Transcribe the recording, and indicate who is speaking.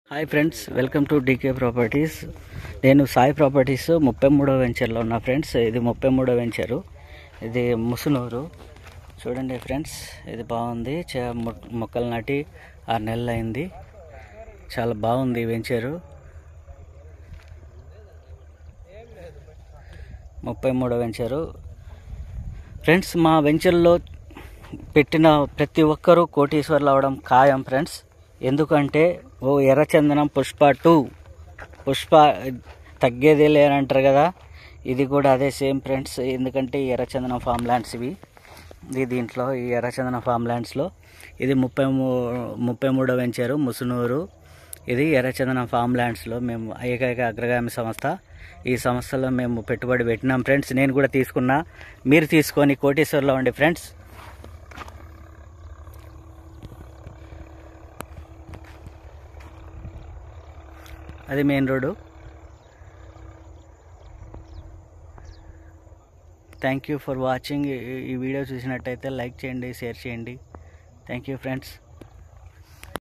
Speaker 1: Hi friends, welcome to DK properties. నేను Sai properties 33వ వెంచర్లో ఉన్నా ఫ్రెండ్స్. ఇది 33వ వెంచరు. ఇది ముసునూరు. చూడండి ఫ్రెండ్స్, ఇది బాగుంది. మొక్కలు నాటి 6 నెలలు అయింది. చాలా బాగుంది ఈ వెంచరు. 33వ venture friends. మా వెంచర్లో పెట్టిన ప్రతి ఒక్కరూ కోటీశ్వర్లు అవడం ఖాయం ఫ్రెండ్స్. ఎందుకంటే ఎర్రచందనం పుష్ప తగ్గేదే లేనంటారు కదా, ఇది కూడా అదే సేమ్ ఫ్రెండ్స్. ఎందుకంటే ఈ ఎర్రచందనం ఫామ్ ల్యాండ్స్ ఇవి. దీంట్లో ఈ ఎర్రచందనం ఫామ్ ల్యాండ్స్లో ఇది 33వ వెంచరు ముసునూరు. ఇది ఎర్రచందనం ఫామ్ ల్యాండ్స్లో మేము ఏకైక అగ్రగామి సంస్థ. ఈ సంస్థలో మేము పెట్టుబడి పెట్టినాం ఫ్రెండ్స్. నేను కూడా తీసుకున్నా, మీరు తీసుకొని కోటీశ్వర్లో ఉండి ఫ్రెండ్స్. అది main road. Thank you for watching. ఈ వీడియో చూసినట్టయితే లైక్ చేయండి, షేర్ చేయండి. Thank you friends.